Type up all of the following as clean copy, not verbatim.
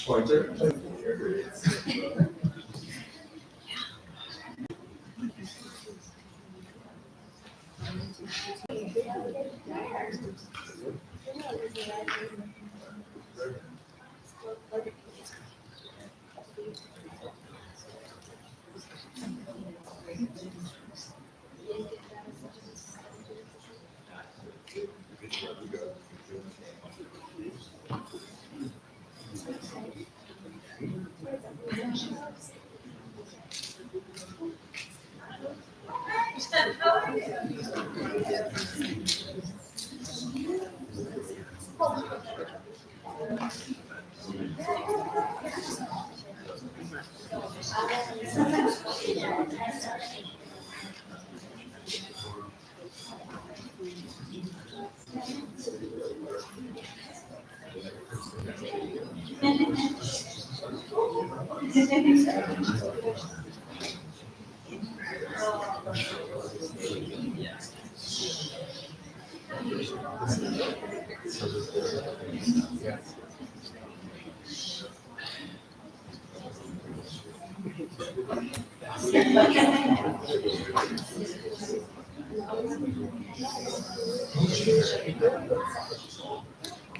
Pointer.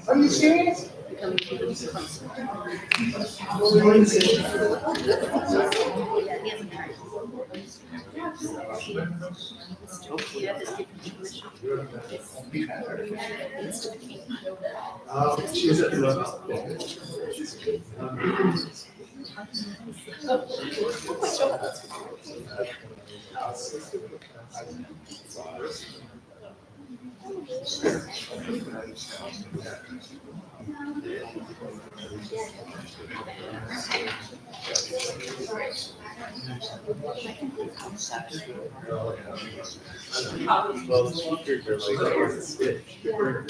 Are you serious? She's at well, the speakers are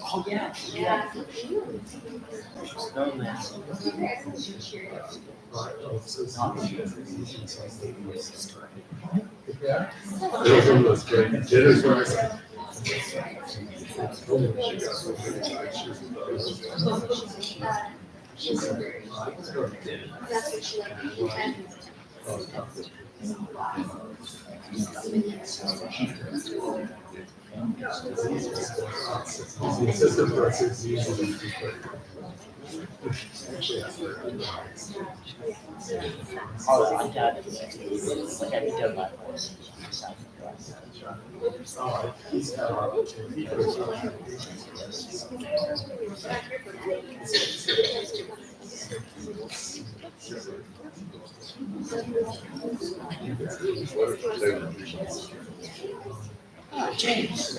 Oh, yeah. Yeah. Yeah. Dinner's great. Dinner's great. The system for us is easy. Oh, my dad is like I did my voice. Oh, James.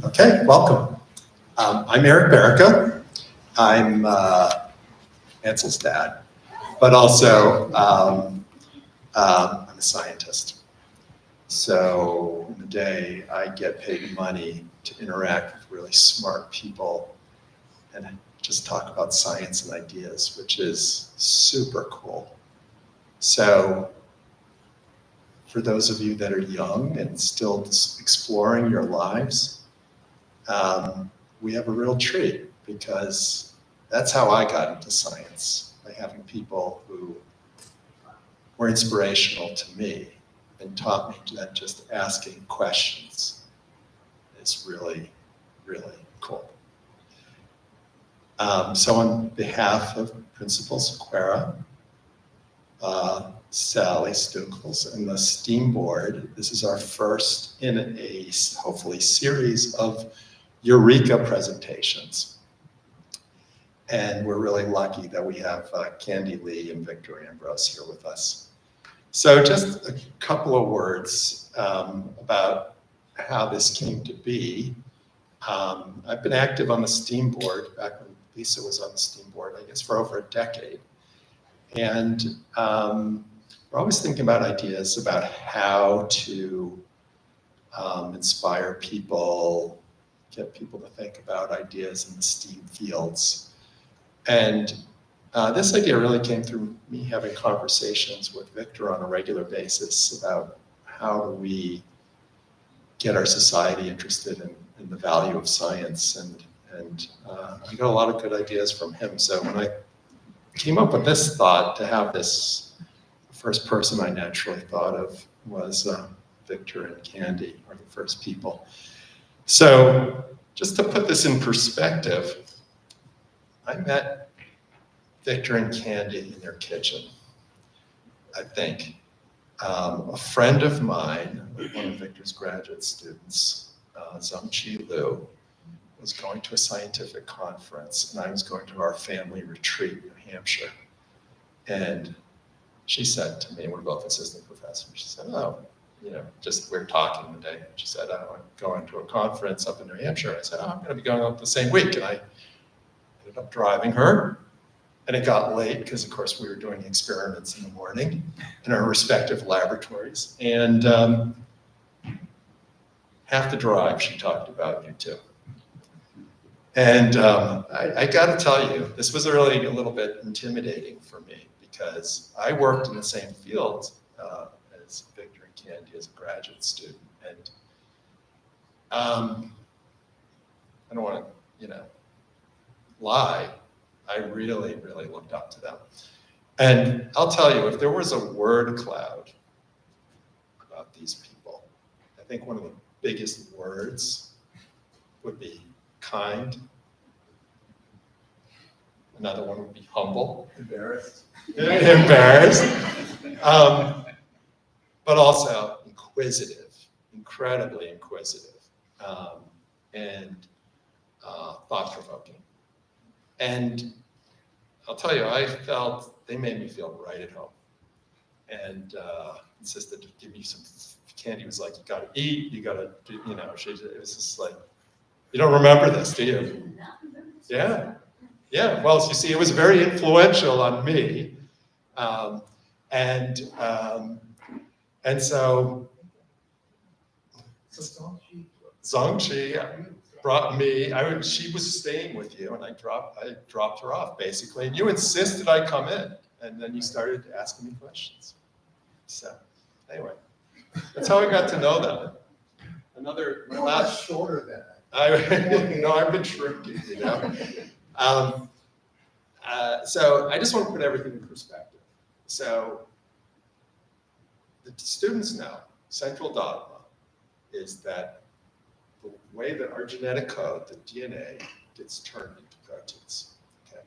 Okay, welcome. I'm Eric Barrica. I'm Ansel's dad, but also I'm a scientist. So in the day, I get paid money to interact with really smart people and just talk about science and ideas, which is super cool. So for those of you that are young and still exploring your lives, we have a real treat because that's how I got into science, by having people who were inspirational to me and taught me that just asking questions is really, really cool. So on behalf of Principal Sequeira, Sally Stukels, and the STEAM board, this is our first in a hopefully series of Eureka presentations. And we're really lucky that we have Candy Lee and Victor Ambrose here with us. So just a couple of words about how this came to be. I've been active on the STEAM board back when Lisa was on the STEAM board, I guess, for over a decade. And we're always thinking about ideas about how to inspire people, get people to think about ideas in the STEAM fields. And this idea really came through me having conversations with Victor on a regular basis about how do we get our society interested in the value of science. And I got a lot of good ideas from him. So when I came up with this thought to have this, the first person I naturally thought of was Victor and Candy, are the first people. So just to put this in perspective, I met Victor and Candy in their kitchen, I think. A friend of mine, one of Victor's graduate students, Zhongqi Liu, was going to a scientific conference, and I was going to our family retreat in New Hampshire. And she said to me, we're both assistant professors, she said, oh, just we were talking one day. She said, I'm going to a conference up in New Hampshire. I said, oh, I'm going to be going up the same week. And I ended up driving her. And it got late because, of course, we were doing experiments in the morning in our respective laboratories. And half the drive, she talked about you two. And I got to tell you, this was really a little bit intimidating for me because I worked in the same field as Victor and Candy as a graduate student. And I don't want to, lie. I really, really looked up to them. And I'll tell you, if there was a word cloud about these people, I think one of the biggest words would be kind. Another one would be humble. Embarrassed. Embarrassed. But also inquisitive, incredibly inquisitive, and thought-provoking. And I'll tell you, I felt they made me feel right at home, and insisted to give me some. Candy was like, you got to eat, you got to do, it was just like, you don't remember this, do you? Yeah. Yeah, well, you see, it was very influential on me. And so Zhongqi brought me, she was staying with you, and I dropped her off, basically, and you insisted I come in, and then you started asking me questions. So, anyway, that's how I got to know them. Another, You're much shorter than I've been shrinking, So I just want to put everything in perspective. So the students know, central dogma is that the way that our genetic code, the DNA, gets turned into proteins. Okay.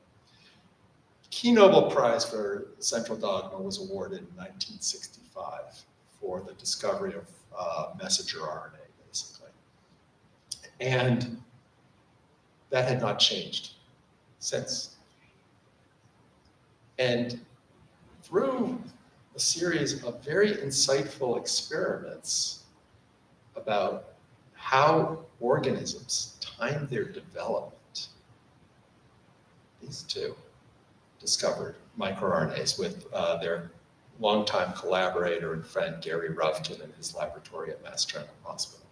Key Nobel Prize for central dogma was awarded in 1965 for the discovery of messenger RNA, basically. And that had not changed since. And through a series of very insightful experiments about how organisms time their development, these two discovered microRNAs with their longtime collaborator and friend Gary Ruvkin in his laboratory at Mass General Hospital.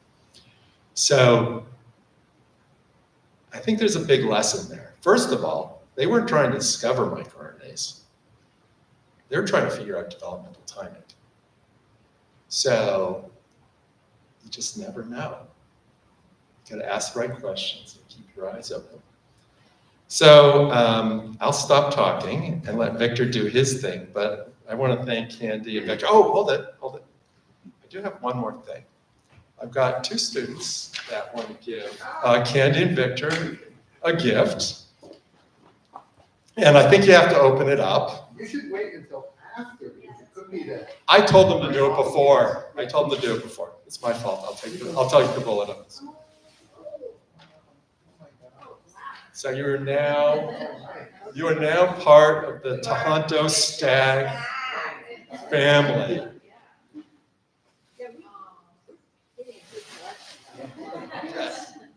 So I think there's a big lesson there. First of all, they weren't trying to discover microRNAs. They were trying to figure out developmental timing. So you just never know. You gotta ask the right questions and keep your eyes open. So I'll stop talking and let Victor do his thing, but I want to thank Candy and Victor. Oh, hold it. I do have one more thing. I've got two students that want to give Candy and Victor a gift. And I think you have to open it up. You should wait until after, because it could be that. I told them to do it before. It's my fault. I'll tell you the bullet on this. So you are now part of the Tohoto Stag family.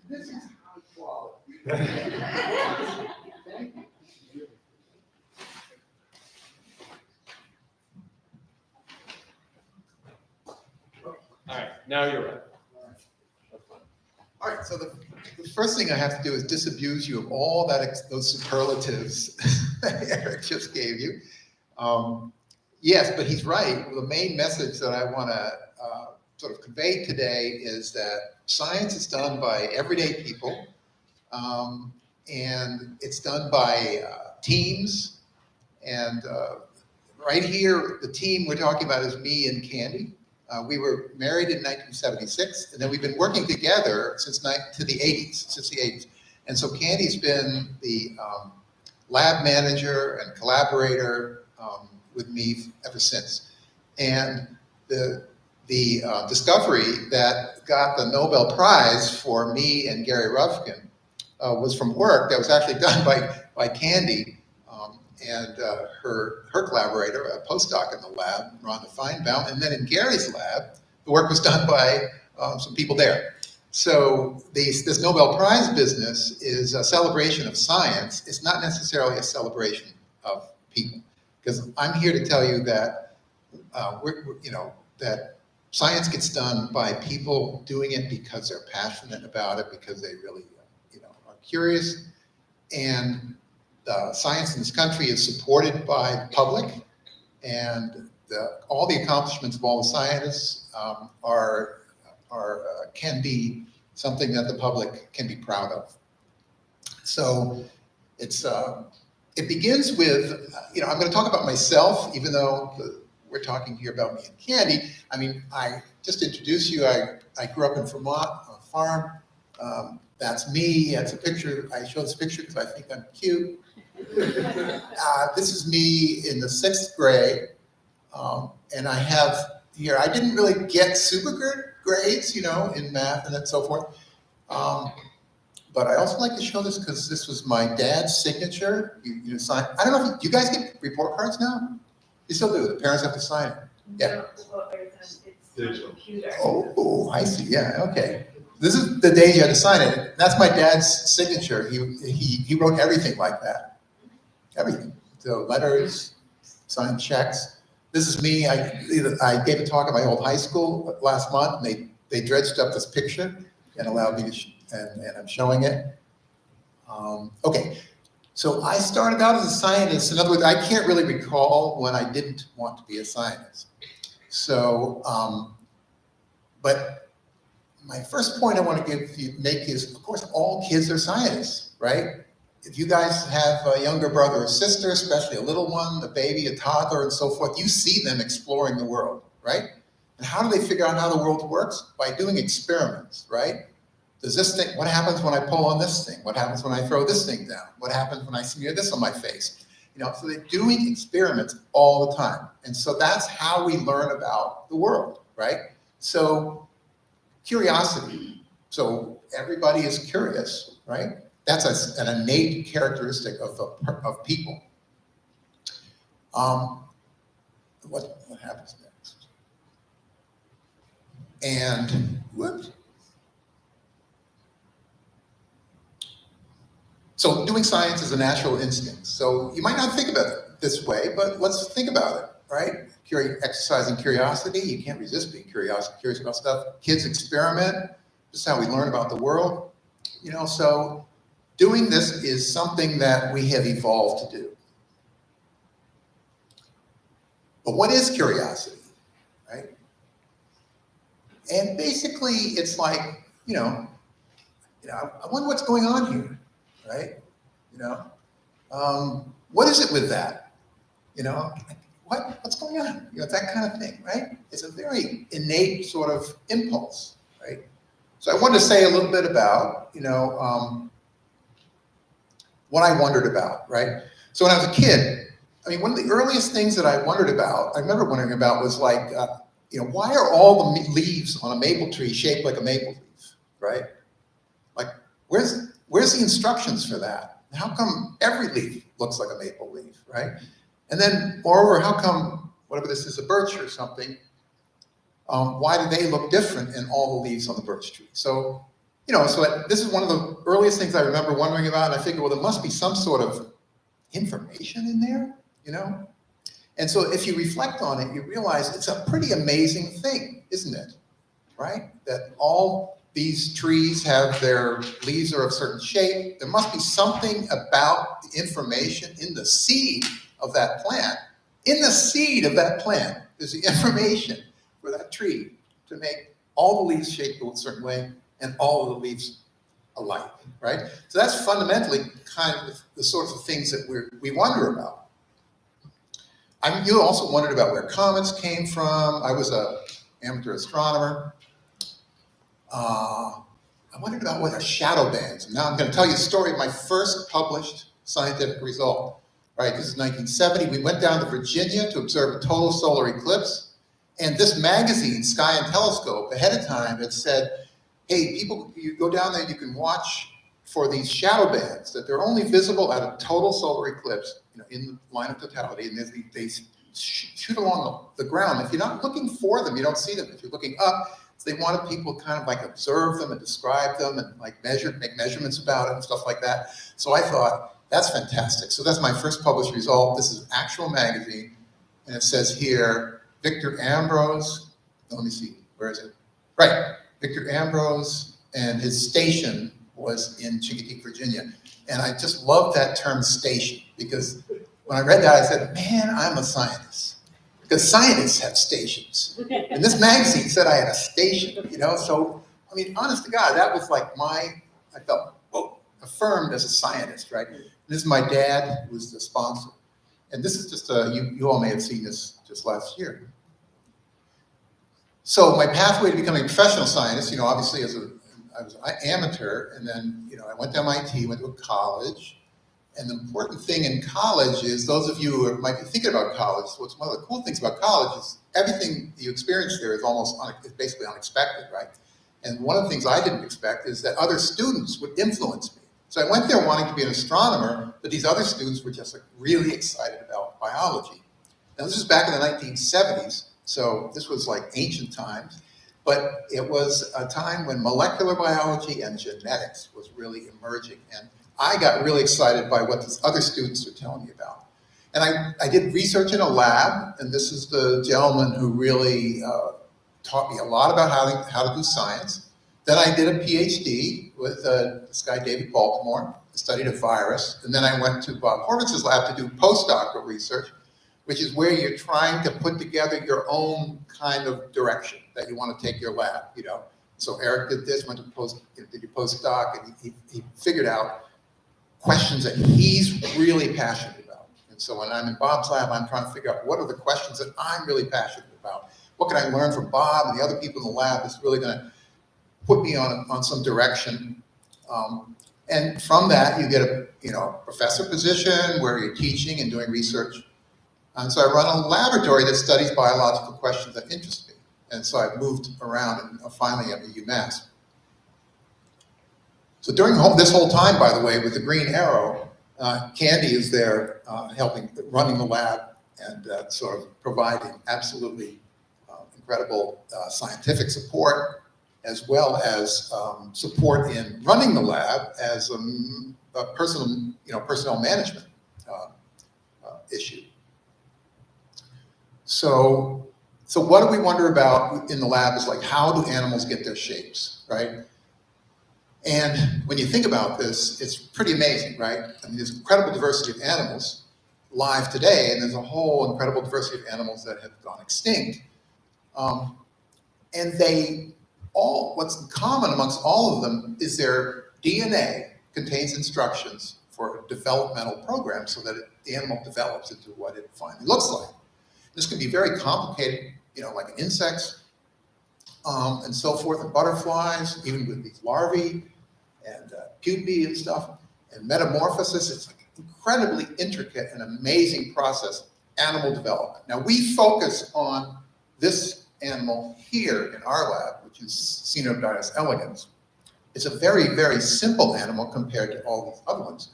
This is high quality. All right, now you're right. All right, so the first thing I have to do is disabuse you of all those superlatives Eric just gave you. Yes, but he's right. The main message that I want to sort of convey today is that science is done by everyday people, and it's done by teams. And right here, the team we're talking about is me and Candy. We were married in 1976, and then we've been working together since the 80s. And so Candy's been the lab manager and collaborator with me ever since. And the discovery that got the Nobel Prize for me and Gary Ruvkin was from work that was actually done by Candy and her collaborator, a postdoc in the lab, Rhonda Feinbaum, and then in Gary's lab, the work was done by some people there. So this Nobel Prize business is a celebration of science. It's not necessarily a celebration of people, because I'm here to tell you that that science gets done by people doing it because they're passionate about it, because they really are curious. And science in this country is supported by the public, and all the accomplishments of all the scientists can be something that the public can be proud of. So it begins with, I'm going to talk about myself, even though we're talking here about me and Candy. I mean, I just introduced you. I grew up in Vermont on a farm. That's me. That's a picture. I show this picture because I think I'm cute. This is me in the 6th grade. And I have here, I didn't really get super good grades, in math and so forth. But I also like to show this because this was my dad's signature. You sign. I don't know if you guys get report cards now? You still do. The parents have to sign it. Yeah. Digital. Oh, I see. Yeah. Okay. This is the day you had to sign it. That's my dad's signature. He wrote everything like that. Everything. So letters, signed checks. This is me. I gave a talk at my old high school last month, and they dredged up this picture and allowed me to, and I'm showing it. Okay. So I started out as a scientist. In other words, I can't really recall when I didn't want to be a scientist. So, but my first point I want to make is, of course, all kids are scientists, right? If you guys have a younger brother or sister, especially a little one, a baby, a toddler, and so forth, you see them exploring the world, right? And how do they figure out how the world works? By doing experiments, right? Does this thing, what happens when I pull on this thing? What happens when I throw this thing down? What happens when I smear this on my face? So they're doing experiments all the time. And so that's how we learn about the world, right? So curiosity. So everybody is curious, right? That's an innate characteristic of people. What happens next? And whoops. So doing science is a natural instinct. So you might not think about it this way, but let's think about it, right? Exercising curiosity, you can't resist being curious about stuff. Kids experiment, this is how we learn about the world. So doing this is something that we have evolved to do. But what is curiosity, right? And basically it's like, I wonder what's going on here. Right? What is it with that? What's going on? That kind of thing, right? It's a very innate sort of impulse, right? So I wanted to say a little bit about, what I wondered about, right? So when I was a kid, I mean, one of the earliest things that I remember wondering about was like, why are all the leaves on a maple tree shaped like a maple leaf, right? Like, where's the instructions for that? How come every leaf looks like a maple leaf, right? And then, moreover, how come, whatever this is, a birch or something, why do they look different in all the leaves on the birch tree? So, this is one of the earliest things I remember wondering about, and I figured, well, there must be some sort of information in there, And so if you reflect on it, you realize it's a pretty amazing thing, isn't it? Right? That all these trees have their leaves are of a certain shape. There must be something about the information in the seed of that plant. In the seed of that plant is the information for that tree to make all the leaves shaped a certain way and all of the leaves alike, right? So that's fundamentally kind of the sorts of things that we wonder about. You also wondered about where comets came from. I was an amateur astronomer. I wondered about what are shadow bands. And now I'm going to tell you the story of my first published scientific result. Right, this is 1970. We went down to Virginia to observe a total solar eclipse. And this magazine, Sky and Telescope, ahead of time had said, hey, people, you go down there, you can watch for these shadow bands, that they're only visible at a total solar eclipse, in the line of totality, and they shoot along the ground. If you're not looking for them, you don't see them. If you're looking up, they wanted people to kind of like observe them and describe them and like make measurements about it and stuff like that. So I thought, that's fantastic. So that's my first published result. This is an actual magazine, and it says here, Victor Ambrose, let me see, where is it? Right, Victor Ambrose, and his station was in Chincoteague, Virginia. And I just love that term station, because when I read that, I said, man, I'm a scientist. Because scientists have stations. And this magazine said I had a station, So, I mean, honest to God, that was like I felt, affirmed as a scientist, right? And this is my dad, who was the sponsor. And this is just you all may have seen this just last year. So my pathway to becoming a professional scientist, obviously I was an amateur, and then, I went to MIT, went to a college. And the important thing in college is, those of you who might be thinking about college, what's one of the cool things about college is everything you experience there is basically unexpected, right? And one of the things I didn't expect is that other students would influence me. So I went there wanting to be an astronomer, but these other students were just like really excited about biology. Now this was back in the 1970s, so this was like ancient times, but it was a time when molecular biology and genetics was really emerging. And I got really excited by what these other students were telling me about. And I did research in a lab, and this is the gentleman who really taught me a lot about how to do science. Then I did a PhD with this guy, David Baltimore. I studied a virus. And then I went to Bob Horvitz's lab to do postdoctoral research, which is where you're trying to put together your own kind of direction that you want to take your lab, So Eric did this, did your postdoc, and he figured out questions that he's really passionate about. And so when I'm in Bob's lab, I'm trying to figure out what are the questions that I'm really passionate about. What can I learn from Bob and the other people in the lab that's really going to put me on some direction. And from that, you get a professor position where you're teaching and doing research. And so I run a laboratory that studies biological questions that interest me. And so I've moved around, and finally I'm at UMass. So during this whole time, by the way, with the green arrow, Candy is there running the lab and sort of providing absolutely incredible scientific support, as well as support in running the lab as a personnel management issue. So what do we wonder about in the lab is like, how do animals get their shapes, right? And when you think about this, it's pretty amazing, right? I mean, there's incredible diversity of animals live today, and there's a whole incredible diversity of animals that have gone extinct. And what's in common amongst all of them is their DNA contains instructions for a developmental program so that the animal develops into what it finally looks like. This can be very complicated, like insects and so forth, and butterflies, even with these larvae and pupae and stuff, and metamorphosis. incredibly intricate and amazing process, animal development. Now we focus on this animal here in our lab, which is Cynodontis elegans. It's a very, very simple animal compared to all these other ones,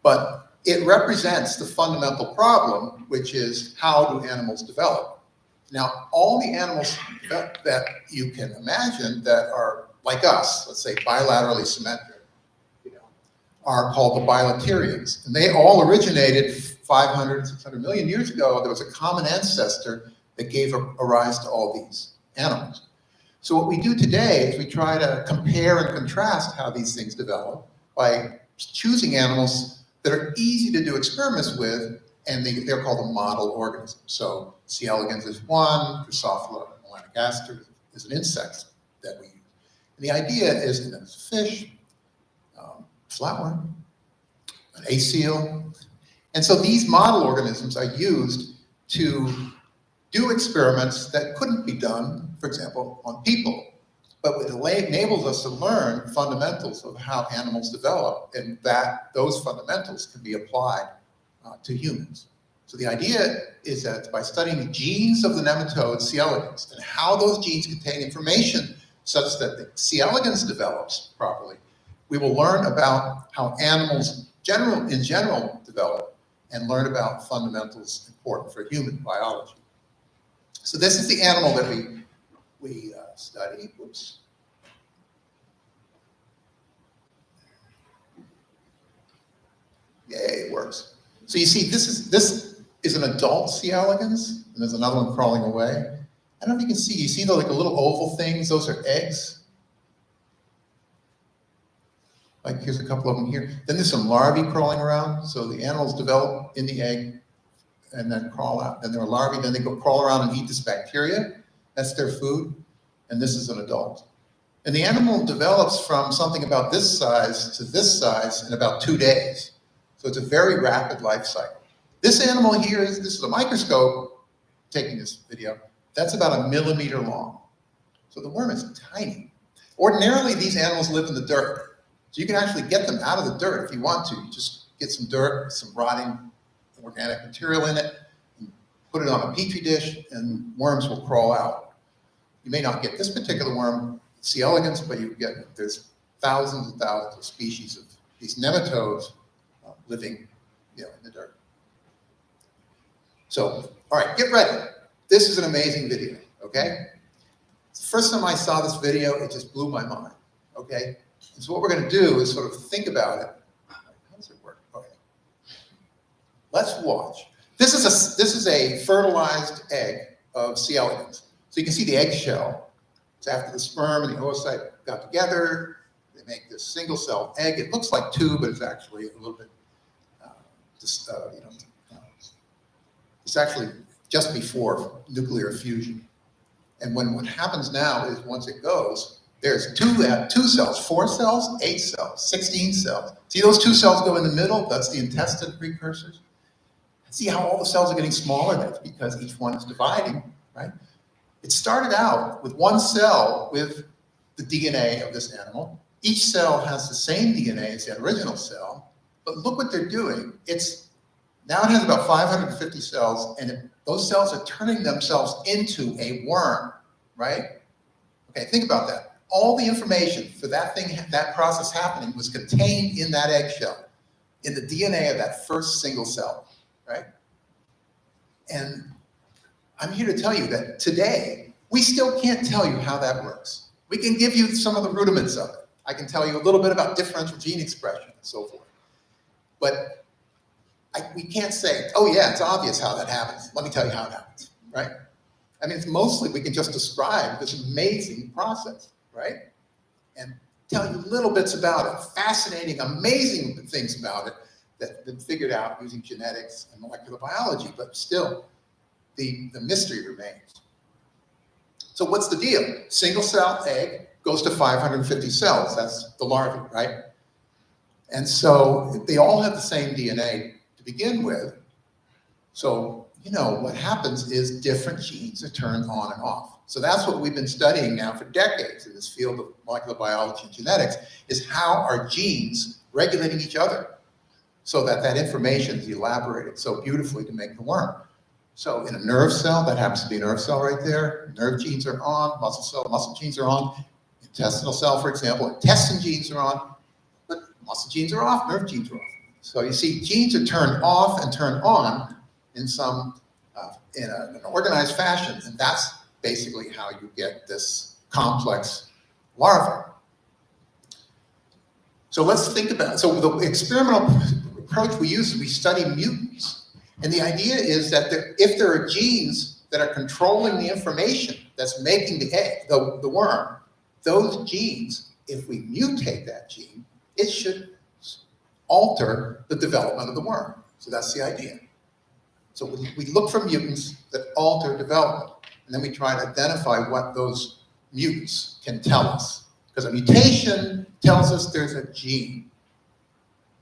but it represents the fundamental problem, which is how do animals develop? Now, all the animals that you can imagine that are like us, let's say bilaterally symmetric, are called the bilaterians. And they all originated 500, 600 million years ago. There was a common ancestor that gave a rise to all these animals. So what we do today is we try to compare and contrast how these things develop by choosing animals that are easy to do experiments with, and they're called a model organism. So C. elegans is one, Drosophila melanogaster is an insect that we use. And the idea is that it's a fish, flatworm, an aceel. And so these model organisms are used to do experiments that couldn't be done, for example, on people. But it enables us to learn fundamentals of how animals develop, and that those fundamentals can be applied to humans. So the idea is that by studying the genes of the nematode C. elegans and how those genes contain information such that the C. elegans develops properly, we will learn about how animals in general develop and learn about fundamentals important for human biology. So this is the animal that we study. Whoops. Yay, it works. So you see, this is an adult C. elegans, and there's another one crawling away. I don't know if you can see. You see the like little oval things? Those are eggs. Like here's a couple of them here. Then there's some larvae crawling around. So the animals develop in the egg and then crawl out. Then there are larvae, then they go crawl around and eat this bacteria. That's their food. And this is an adult. And the animal develops from something about this size to this size in about 2 days. So it's a very rapid life cycle. This animal here, this is a microscope taking this video. That's about 1 millimeter long. So the worm is tiny. Ordinarily, these animals live in the dirt. So you can actually get them out of the dirt if you want to. You just get some dirt, some rotting organic material in it, and put it on a petri dish, and worms will crawl out. You may not get this particular worm, C. elegans, but there's thousands and thousands of species of these nematodes living in the dirt. So, all right, get ready. This is an amazing video, okay? The first time I saw this video, it just blew my mind, okay? And so what we're going to do is sort of think about it. How does it work? Okay. Let's watch. This is a fertilized egg of C. elegans. So you can see the eggshell. It's after the sperm and the oocyte got together. They make this single-celled egg. It looks like two, but it's actually a little bit, it's actually just before nuclear fusion. And what happens now is once it goes, there's two cells, 4 cells, 8 cells, 16 cells. See those 2 cells go in the middle? That's the intestine precursors. See how all the cells are getting smaller? That's because each one is dividing, right? It started out with 1 cell with the DNA of this animal. Each cell has the same DNA as the original cell, but look what they're doing. Now it has about 550 cells, and those cells are turning themselves into a worm, right? Okay, think about that. All the information for that process happening was contained in that eggshell, in the DNA of that first single cell, right? And I'm here to tell you that today, we still can't tell you how that works. We can give you some of the rudiments of it. I can tell you a little bit about differential gene expression and so forth. But we can't say, oh yeah, it's obvious how that happens. Let me tell you how it happens, right? I mean, it's mostly we can just describe this amazing process, right? And tell you little bits about it, fascinating, amazing things about it that have been figured out using genetics and molecular biology, but still, the mystery remains. So what's the deal? Single cell egg goes to 550 cells. That's the larvae, right? And so they all have the same DNA to begin with. So, what happens is different genes are turned on and off. So that's what we've been studying now for decades in this field of molecular biology and genetics, is how are genes regulating each other? so that that information is elaborated so beautifully to make the worm. So in a nerve cell, that happens to be a nerve cell right there, nerve genes are on, muscle cell, muscle genes are on, intestinal cell, for example, intestine genes are on, but muscle genes are off, nerve genes are off. So you see genes are turned off and turned on in some, in an organized fashion, and that's basically how you get this complex larva. So let's think about it. So the experimental approach we use is we study mutants. And the idea is that if there are genes that are controlling the information that's making the egg, the worm, those genes, if we mutate that gene, it should alter the development of the worm. So that's the idea. So we look for mutants that alter development, and then we try to identify what those mutants can tell us. Because a mutation tells us there's a gene.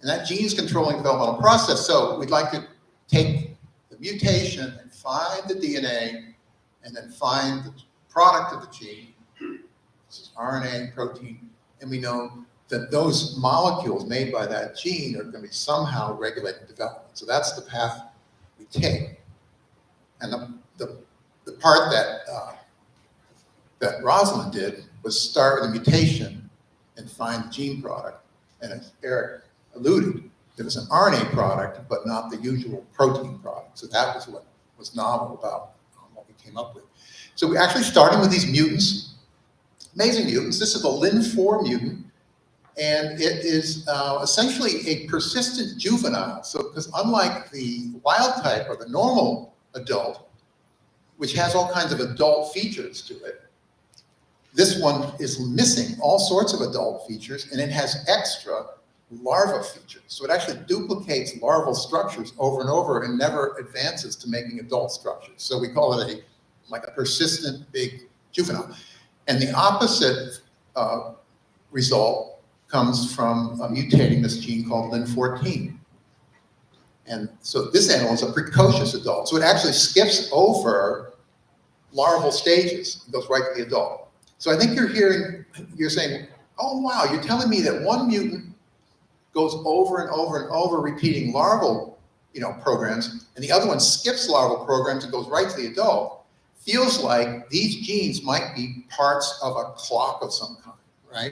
And that gene is controlling the developmental process. So we'd like to take the mutation and find the DNA, and then find the product of the gene. This is RNA, protein, and we know that those molecules made by that gene are going to be somehow regulating development. So that's the path we take. And the part that Rosalind did was start with a mutation and find the gene product. And as Eric alluded, there was an RNA product, but not the usual protein product. So that was what was novel about what we came up with. So we're actually starting with these mutants, amazing mutants. This is the Lin4 mutant, and it is essentially a persistent juvenile. So, because unlike the wild type or the normal adult, which has all kinds of adult features to it, this one is missing all sorts of adult features, and it has extra larva features. So it actually duplicates larval structures over and over and never advances to making adult structures. So we call it like a persistent big juvenile. And the opposite result comes from mutating this gene called Lin14. And so this animal is a precocious adult. So it actually skips over larval stages and goes right to the adult. So I think you're saying, oh wow, you're telling me that one mutant goes over and over and over repeating larval, programs, and the other one skips larval programs and goes right to the adult. Feels like these genes might be parts of a clock of some kind, right?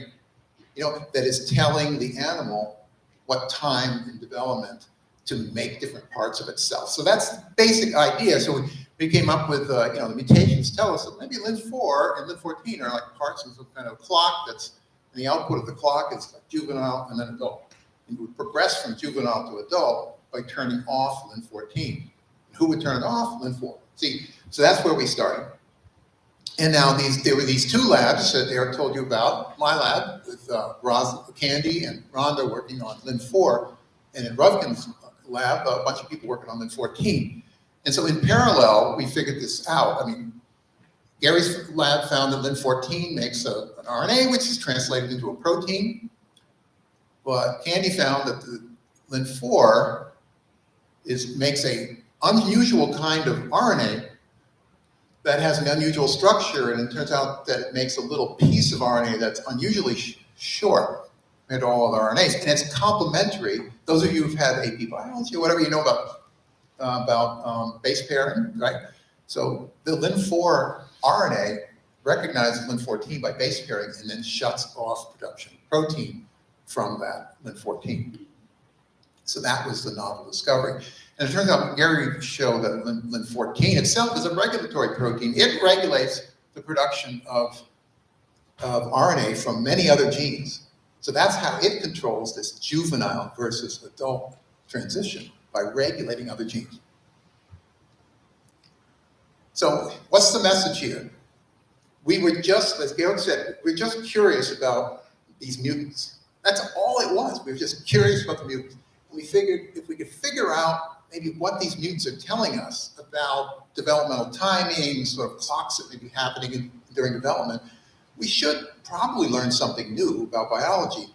That is telling the animal what time in development to make different parts of itself. So that's the basic idea. So we came up with, the mutations tell us that maybe Lin4 and Lin14 are like parts of some kind of clock and the output of the clock is like juvenile and then adult. And you would progress from juvenile to adult by turning off Lin14. And who would turn it off? Lin4. See, so that's where we started. And now there were these two labs that Eric told you about. My lab with Candy and Rhonda working on Lin4, and in Ruvkin's lab, a bunch of people working on Lin14. And so in parallel, we figured this out. I mean, Gary's lab found that Lin14 makes an RNA, which is translated into a protein. But Candy found that the Lin4 makes an unusual kind of RNA that has an unusual structure, and it turns out that it makes a little piece of RNA that's unusually short compared to all other RNAs, and it's complementary. Those of you who've had AP biology or whatever, you know about base pairing, right? So the Lin4 RNA recognizes Lin14 by base pairing and then shuts off production of protein from that Lin14. So that was the novel discovery. And it turns out Gary showed that Lin14 itself is a regulatory protein. It regulates the production of RNA from many other genes. So that's how it controls this juvenile versus adult transition, by regulating other genes. So what's the message here? We were just, as Georg said, we're just curious about these mutants. That's all it was. We were just curious about the mutants. We figured if we could figure out maybe what these mutants are telling us about developmental timing, sort of clocks that may be happening during development, we should probably learn something new about biology.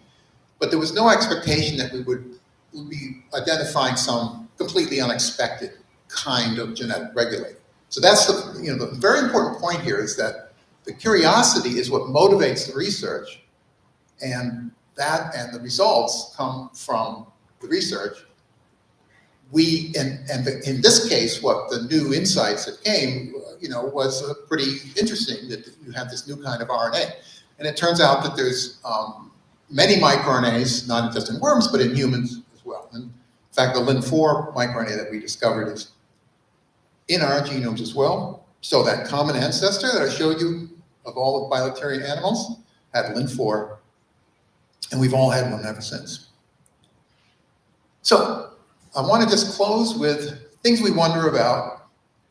But there was no expectation that we would be identifying some completely unexpected kind of genetic regulator. So that's the very important point here is that the curiosity is what motivates the research, and the results come from the research, in this case, what the new insights that came, was pretty interesting that you have this new kind of RNA. And it turns out that there's many microRNAs, not just in worms, but in humans as well. And in fact, the Lin4 microRNA that we discovered is in our genomes as well. So that common ancestor that I showed you of all the bilaterian animals had Lin4, and we've all had one ever since. So I want to just close with things we wonder about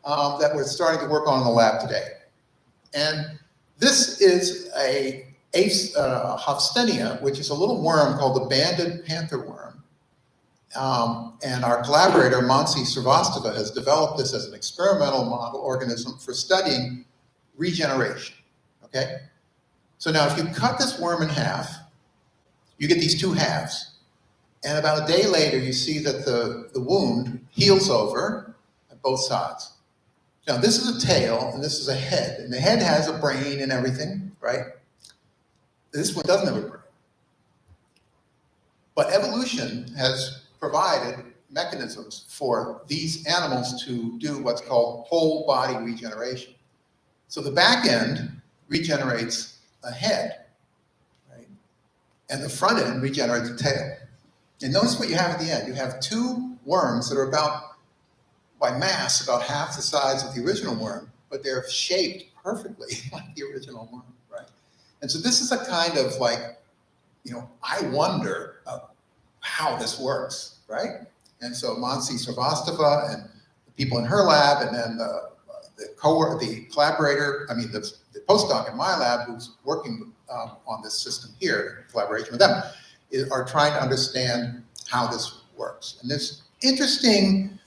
that we're starting to work on in the lab today. And this is a Hofstenia, which is a little worm called the banded panther worm. And our collaborator, Mansi Srivastava, has developed this as an experimental model organism for studying regeneration, okay? So now if you cut this worm in half, you get these two halves. And about a day later, you see that the wound heals over at both sides. Now this is a tail and this is a head. And the head has a brain and everything, right? This one doesn't have a brain. But evolution has provided mechanisms for these animals to do what's called whole body regeneration. So the back end regenerates a head, right? And the front end regenerates a tail. And notice what you have at the end. You have two worms that are by mass, about half the size of the original worm, but they're shaped perfectly like the original worm, right? And so this is a kind of I wonder how this works, right? And so Mansi Srivastava and the people in her lab, and then the collaborator, the postdoc in my lab who's working on this system here in collaboration with them, are trying to understand how this works. And this interesting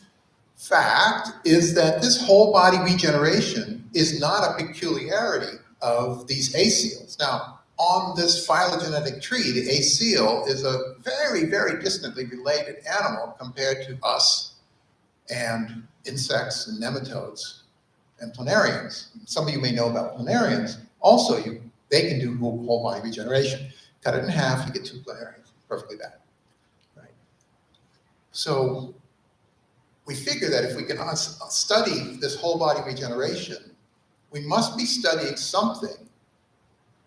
fact is that this whole body regeneration is not a peculiarity of these aceals. Now, on this phylogenetic tree, the aceel is a very, very distantly related animal compared to us and insects and nematodes and planarians. Some of you may know about planarians. Also, they can do whole body regeneration. Cut it in half, you get two planarians, perfectly bad, right? So we figure that if we can study this whole body regeneration, we must be studying something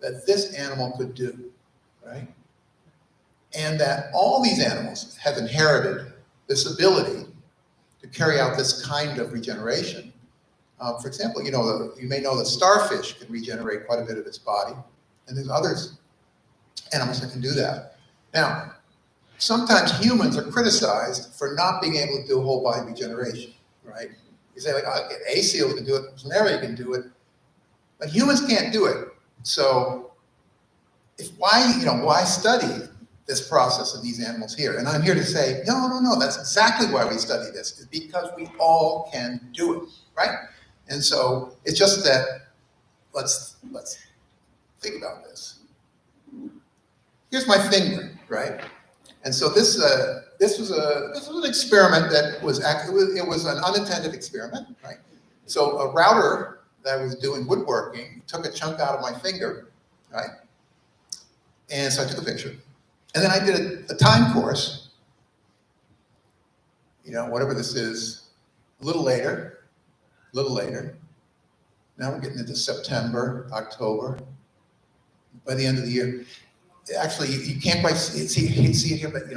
that this animal could do, right? And that all these animals have inherited this ability to carry out this kind of regeneration. For example, you may know that starfish can regenerate quite a bit of its body, and there's others animals that can do that. Now, sometimes humans are criticized for not being able to do whole body regeneration, right? You say aceals can do it, planaria can do it, but humans can't do it. So why study this process of these animals here? And I'm here to say, no, that's exactly why we study this, is because we all can do it, right? And so it's just that, let's think about this. Here's my finger, right? And so this was an experiment that was it was an unintended experiment, right? So a router that was doing woodworking took a chunk out of my finger, right? And so I took a picture. And then I did a time course, whatever this is, a little later. Now we're getting into September, October. By the end of the year, actually, you can't quite see it here, but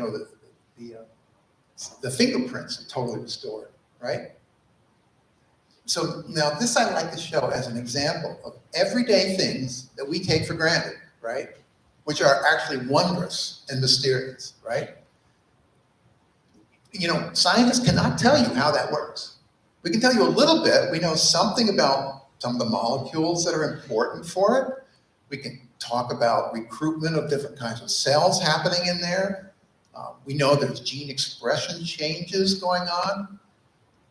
the fingerprints are totally restored, right? So now this I like to show as an example of everyday things that we take for granted, right? Which are actually wondrous and mysterious, right? Scientists cannot tell you how that works. We can tell you a little bit. We know something about some of the molecules that are important for it. We can talk about recruitment of different kinds of cells happening in there. We know there's gene expression changes going on,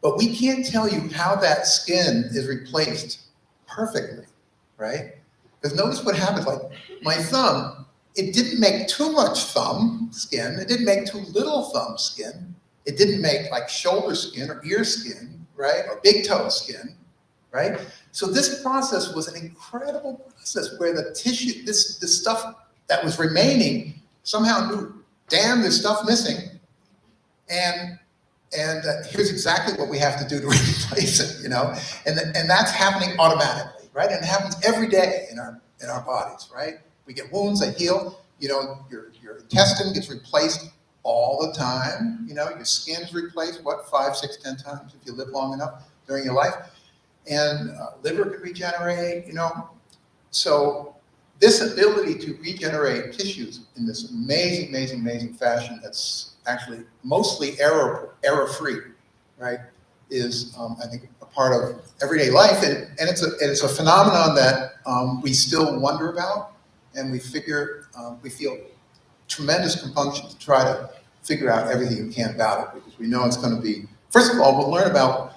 but we can't tell you how that skin is replaced perfectly, right? Because notice what happens, like my thumb, it didn't make too much thumb skin, it didn't make too little thumb skin, it didn't make like shoulder skin or ear skin, right? Or big toe skin, right? So this process was an incredible process where the tissue, this stuff that was remaining somehow knew, damn, there's stuff missing. And here's exactly what we have to do to replace it, you know, and that's happening automatically, right? And it happens every day in our bodies, right? We get wounds, they heal. You know, your intestine gets replaced all the time. You know, your skin's replaced, what, 5, 6, 10 times if you live long enough during your life. And liver can regenerate, you know. So this ability to regenerate tissues in this amazing, amazing, amazing fashion that's actually mostly error-free, right, is, I think, a part of everyday life. And it's a phenomenon that we still wonder about, and we feel tremendous compunction to try to figure out everything we can about it, because we know it's going to be, first of all, we'll learn about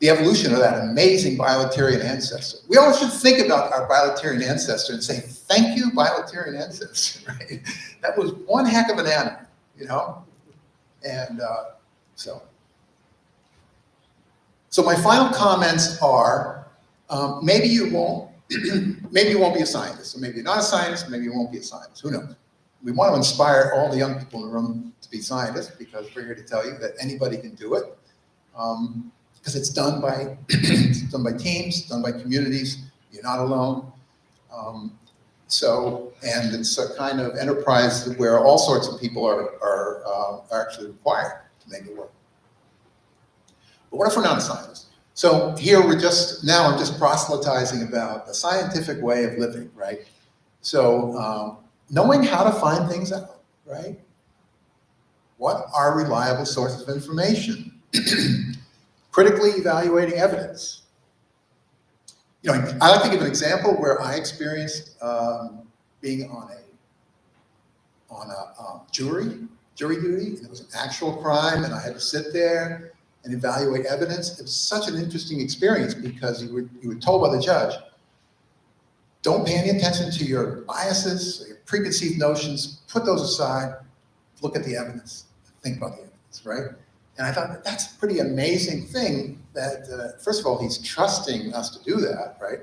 the evolution of that amazing bilaterian ancestor. We all should think about our bilaterian ancestor and say, thank you, bilaterian ancestor, right? That was one heck of an animal, you know? And so my final comments are, maybe you won't be a scientist, or maybe you're not a scientist, maybe you won't be a scientist, who knows? We want to inspire all the young people in the room to be scientists, because we're here to tell you that anybody can do it. Because it's done by teams, done by communities. You're not alone. And it's a kind of enterprise where all sorts of people are actually required to make it work. But what if we're not a scientist? So here I'm just proselytizing about a scientific way of living, right? So knowing how to find things out, right? What are reliable sources of information? Critically evaluating evidence. You know, I like to give an example where I experienced being on a jury duty, and it was an actual crime, and I had to sit there and evaluate evidence. It was such an interesting experience, because you were told by the judge, don't pay any attention to your biases or your preconceived notions, put those aside, look at the evidence, think about the evidence, right? And I thought that's a pretty amazing thing that, first of all, he's trusting us to do that, right?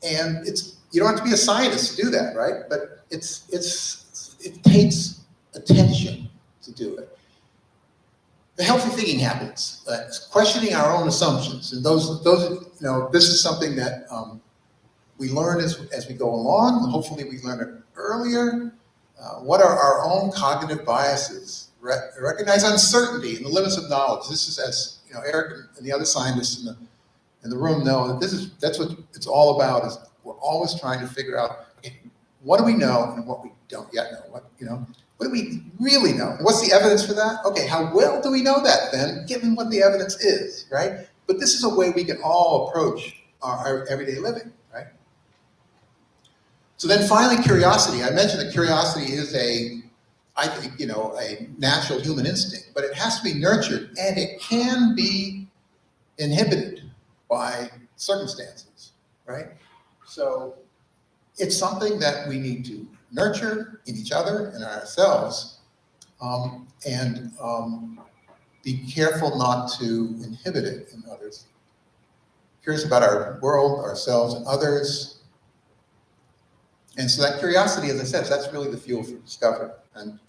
And you don't have to be a scientist to do that, right? But it takes attention to do it. The healthy thinking happens, questioning our own assumptions, and those you know, this is something that we learn as we go along. Hopefully, we learn it earlier. What are our own cognitive biases? Recognize uncertainty and the limits of knowledge. This is, as you know, Eric and the other scientists in the room know, that that's what it's all about. Is we're always trying to figure out, okay, what do we know and what we don't yet know? What do we really know? And what's the evidence for that? Okay, how well do we know that then, given what the evidence is, right? But this is a way we can all approach our everyday living, right? So then finally, curiosity. I mentioned that curiosity is I think, you know, a natural human instinct, but it has to be nurtured, and it can be inhibited by circumstances, right? So it's something that we need to nurture in each other and ourselves, and be careful not to inhibit it in others. Curious about our world, ourselves, and others. And so that curiosity, as I said, that's really the fuel for discovery, and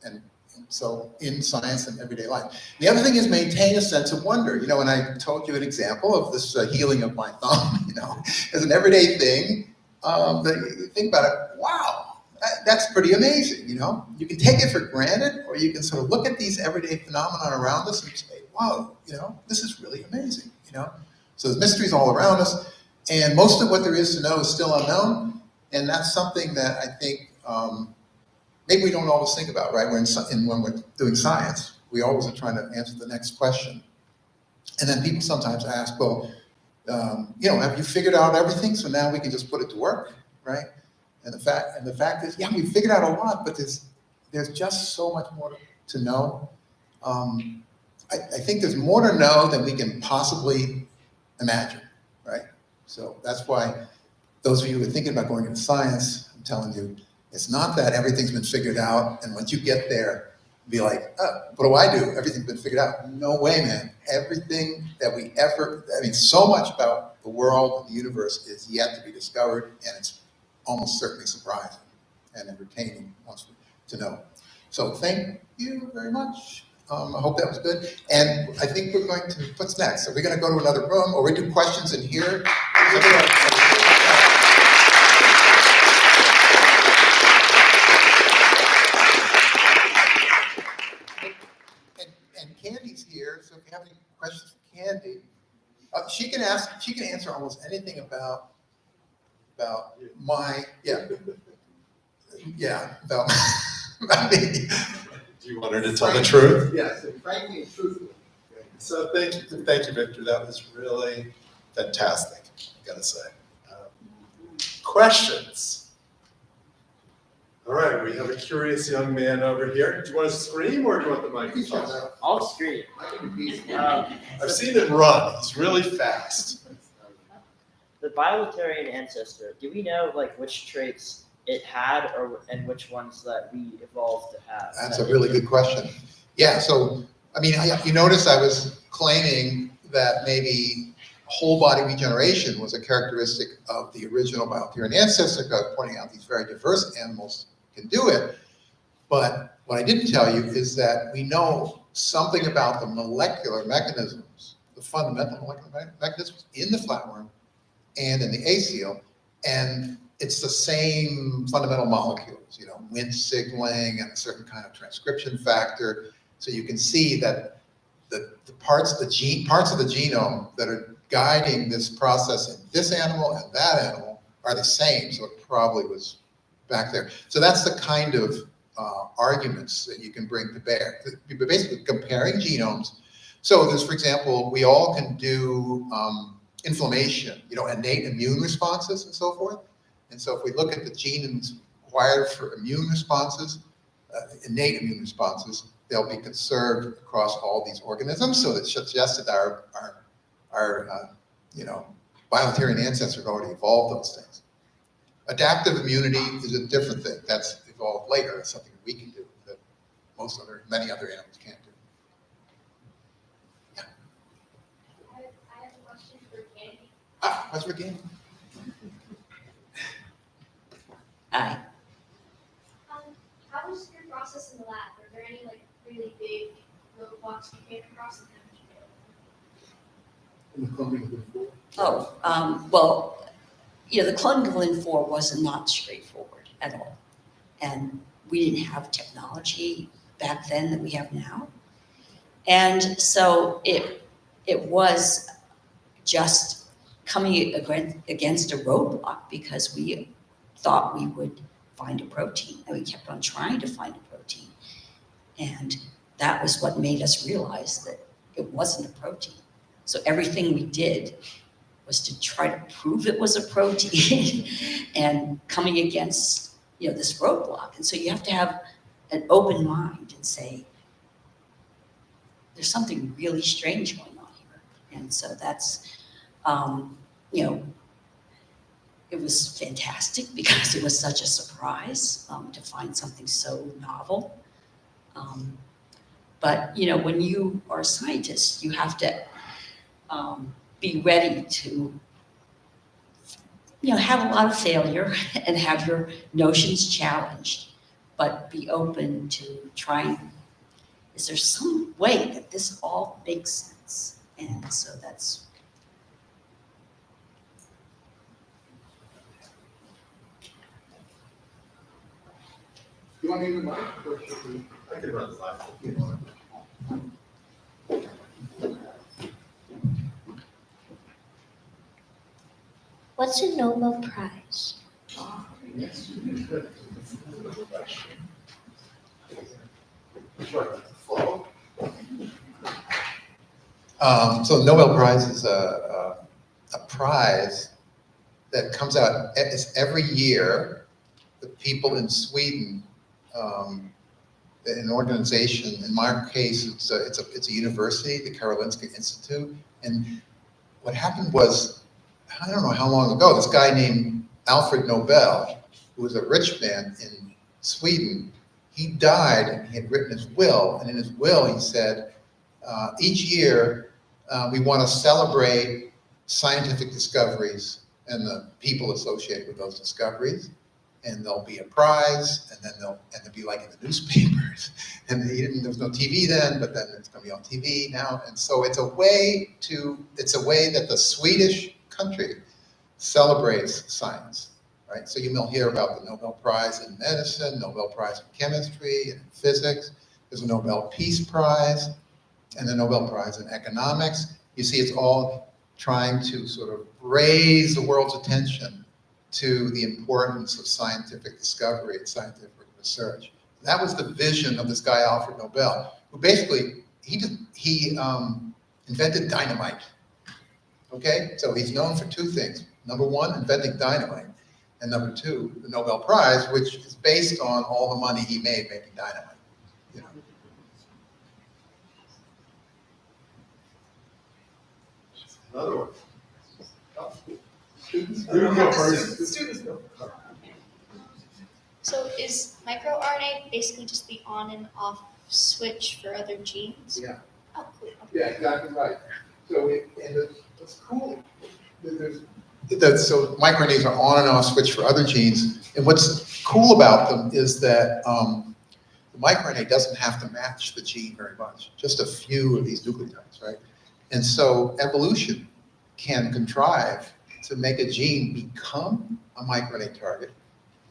so in science and everyday life. The other thing is maintain a sense of wonder. You know, and I told you an example of this healing of my thumb, you know, as an everyday thing. That you think about it, wow, that's pretty amazing, you know. You can take it for granted, or you can sort of look at these everyday phenomena around us and say, wow, you know, this is really amazing, you know. So there's mysteries all around us, and most of what there is to know is still unknown. And that's something that I think maybe we don't always think about, right? When we're doing science, we always are trying to answer the next question. And then people sometimes ask, well, you know, have you figured out everything? So now we can just put it to work, right? And the fact is, yeah, we figured out a lot, but there's just so much more to know. I think there's more to know than we can possibly imagine, right? So that's why those of you who are thinking about going into science, I'm telling you, it's not that everything's been figured out, and once you get there, be like, oh, what do I do? Everything's been figured out. No way, man. Everything that so much about the world and the universe is yet to be discovered, and it's almost certainly surprising and entertaining to know. So thank you very much. I hope that was good. And I think we're going to, what's next? Are we going to go to another room, or we do questions in here? And Candy's here, so if you have any questions for Candy, she can answer almost anything about my, about me. Do you want her to tell the truth? Yes, and frankly and truthfully. So thank you, Victor. That was really fantastic, I gotta say. Questions? All right, we have a curious young man over here. Do you want to scream or do you want the microphone? I'll scream. I've seen him run. He's really fast. The bilaterian ancestor, do we know like which traits it had and which ones that we evolved to have? That's a really good question. Yeah, so, I mean, you notice I was claiming that maybe whole body regeneration was a characteristic of the original bilaterian ancestor, pointing out these very diverse animals can do it. But what I didn't tell you is that we know something about the molecular mechanisms, the fundamental molecular mechanisms in the flatworm and in the ACEL, and it's the same fundamental molecules, you know, Wnt signaling and a certain kind of transcription factor. So you can see that the parts of the genome that are guiding this process in this animal and that animal are the same. So it probably was back there. So that's the kind of arguments that you can bring to bear. You're basically comparing genomes. So there's, for example, we all can do inflammation, you know, innate immune responses and so forth. And so if we look at the genes required for immune responses, innate immune responses, they'll be conserved across all these organisms. So that suggests that our you know, bilaterian ancestors already evolved those things. Adaptive immunity is a different thing. That's evolved later. It's something we can do that many other animals can't do. Yeah. I have a question for Candy. What's for Candy? Hi. How was your process in the lab? Were there any like really big roadblocks you came across in Oh, well, you know, the Clun-Glyn-4 was not straightforward at all. And we didn't have technology back then that we have now. And so it was just coming against a roadblock because we thought we would find a protein, and we kept on trying to find a protein. And that was what made us realize that it wasn't a protein. So everything we did was to try to prove it was a protein and coming against, you know, this roadblock. And so you have to have an open mind and say, there's something really strange going on here. And so that's, you know, it was fantastic because it was such a surprise to find something so novel. But, you know, when you are a scientist, you have to be ready to, you know, have a lot of failure and have your notions challenged, but be open to trying, is there some way that this all makes sense? And so that's. You want me to mic? Or should we? I can run the live if you want. What's a Nobel Prize? Yes. So the Nobel Prize is a prize that comes out every year. The people in Sweden, an organization. In my case, it's a university, the Karolinska Institute. And what happened was, I don't know how long ago, this guy named Alfred Nobel, who was a rich man in Sweden, he died and he had written his will. And in his will, he said, each year we want to celebrate scientific discoveries and the people associated with those discoveries. and there'll be a prize, and then they'll be like in the newspapers. And there was no TV then, but then it's going to be on TV now. And so it's a way that the Swedish country celebrates science, right? So you'll hear about the Nobel Prize in medicine, Nobel Prize in chemistry and physics. There's a Nobel Peace Prize and the Nobel Prize in economics. You see, it's all trying to sort of raise the world's attention to the importance of scientific discovery and scientific research. That was the vision of this guy, Alfred Nobel, who basically, he invented dynamite. Okay, so he's known for two things. Number one, inventing dynamite. And number two, the Nobel Prize, which is based on all the money he made making dynamite. You know. Another one. Students go first. Students go. So is microRNA basically just the on and off switch for other genes? Yeah. Oh, cool. Yeah, exactly right. So, what's cool, so microRNAs are on and off switch for other genes. And what's cool about them is that the microRNA doesn't have to match the gene very much, just a few of these nucleotides, right? And so evolution can contrive to make a gene become a microRNA target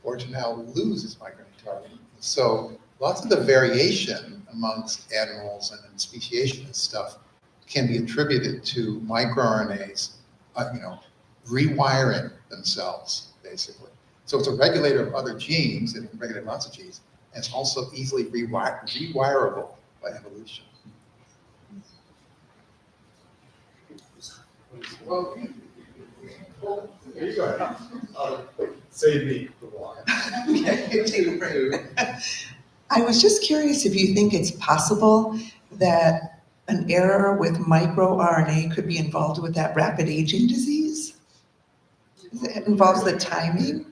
or to now lose its microRNA target. So lots of the variation amongst animals and speciation and stuff can be attributed to microRNAs, rewiring themselves, basically. So it's a regulator of other genes, and it can regulate lots of genes, and it's also easily rewirable by evolution. Well, here you go. Save me for one. I was just curious if you think it's possible that an error with microRNA could be involved with that rapid aging disease? It involves the timing?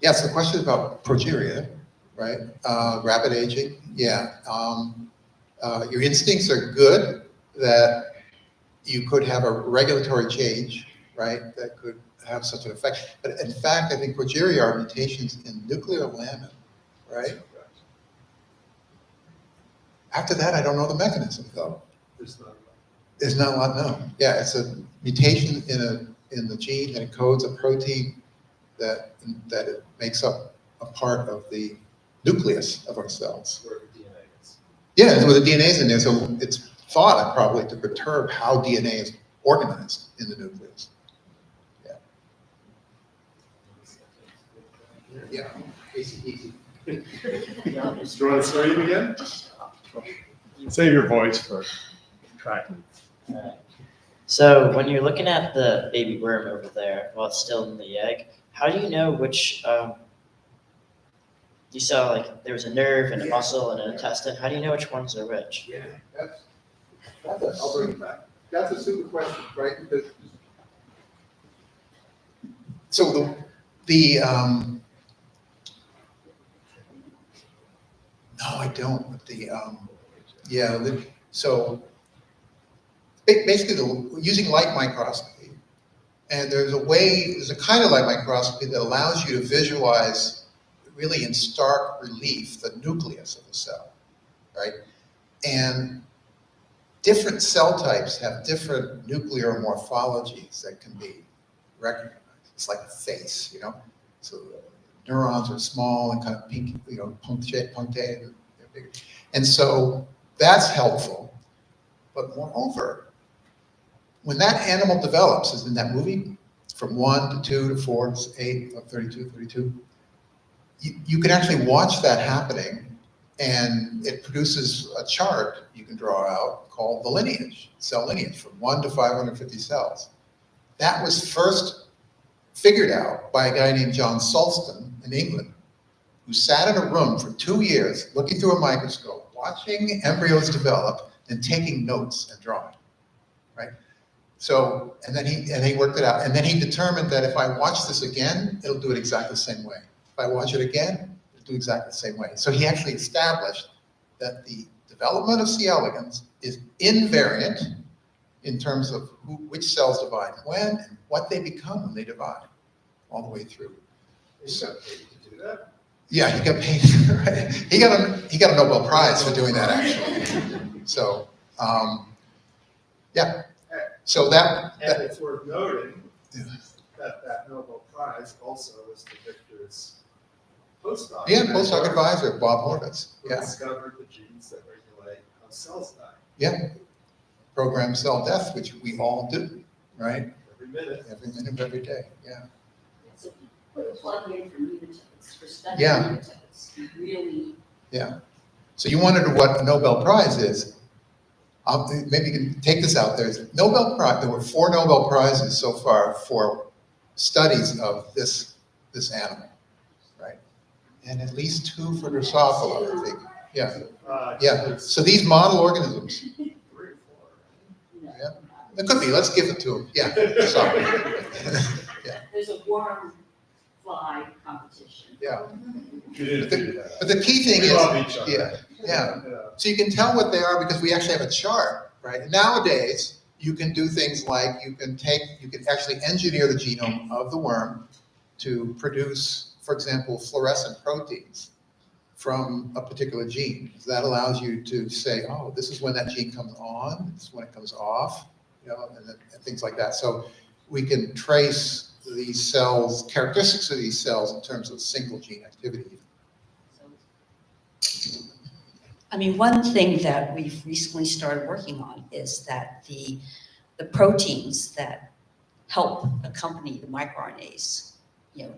Yes, the question is about progeria, right? Rapid aging, yeah. Your instincts are good that you could have a regulatory change, right, that could have such an effect. But in fact, I think progeria are mutations in nuclear lamin, right? After that, I don't know the mechanism, though. There's not a lot known. Yeah, it's a mutation in the gene that encodes a protein that it makes up a part of the nucleus of our cells. Where the DNA is. Yeah, where the DNA is in there, so it's thought probably to perturb how DNA is organized in the nucleus. Yeah. Yeah. Easy. Do you want to start him again? Save your voice for tracking. Alright. So when you're looking at the baby worm over there while it's still in the egg, how do you know which, you saw like there was a nerve and a muscle and an intestine, how do you know which ones are which? Yeah, I'll bring it back. That's a super question, right? Because so no, I don't. But so basically using light microscopy, and there's a kind of light microscopy that allows you to visualize really in stark relief the nucleus of the cell, right? And different cell types have different nuclear morphologies that can be recognized. It's like a face, So neurons are small and kind of pink, punctate. They're big. And so that's helpful. But moreover, when that animal develops, as in that movie, from 1 to 2 to 4 to 8, 32, you can actually watch that happening, and it produces a chart you can draw out called the lineage, cell lineage, from 1 to 550 cells. That was first figured out by a guy named John Sulston in England, who sat in a room for 2 years looking through a microscope, watching embryos develop and taking notes and drawing, right? So, and then he worked it out. And then he determined that if I watch this again, it'll do it exactly the same way. If I watch it again, it'll do exactly the same way. So he actually established that the development of C. elegans is invariant in terms of which cells divide when and what they become when they divide. all the way through. You got paid to do that? Yeah, he got paid, right? He got a Nobel Prize for doing that, actually. So, yeah. So that And it's worth noting Yeah. that Nobel Prize also was the victor's postdoc. yeah, postdoc advisor, Bob Horvitz. Who Yeah, discovered the genes that regulate how cells die yeah. Programmed cell death, which we all do, right? every minute. Every minute of every day, yeah. So if you put a plug in for nematodes, for studying Yeah. nematodes, you really, So you wondered what Nobel Prize is. Maybe you can take this out. There were 4 Nobel Prizes so far for studies of this animal, right? And at least 2 for Drosophila, I think. Yeah, yeah. So these model organisms, 3 or 4. Yeah. it could be, let's give it to them. Yeah, sorry. there's a worm fly competition. Yeah. You didn't do that. But the key thing We is, love each other. yeah. So you can tell what they are because we actually have a chart, right? Nowadays, you can do things like you can actually engineer the genome of the worm to produce, for example, fluorescent proteins from a particular gene. So that allows you to say, oh, this is when that gene comes on, this is when it comes off, and things like that. So we can trace these cells, characteristics of these cells in terms of single gene activity. I mean, one thing that we've recently started working on is that the proteins that help accompany the microRNAs,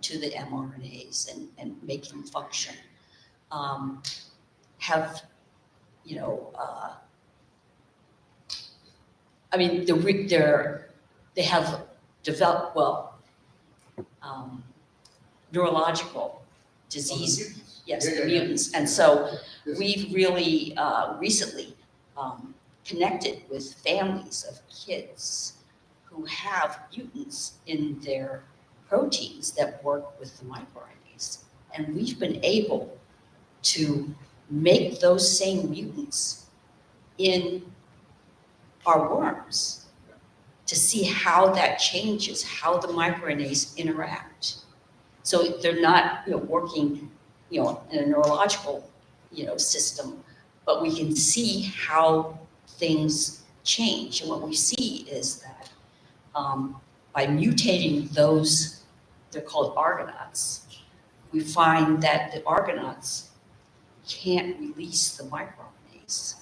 to the mRNAs and make them function, have, I mean, they have developed, neurological disease. Yes, the mutants. And so we've really recently connected with families of kids who have mutants in their proteins that work with the microRNAs. And we've been able to make those same mutants in our worms to see how that changes, how the microRNAs interact. So they're not working in a neurological, system, but we can see how things change. And what we see is that by mutating those, they're called Argonauts, we find that the Argonauts can't release the microRNAs.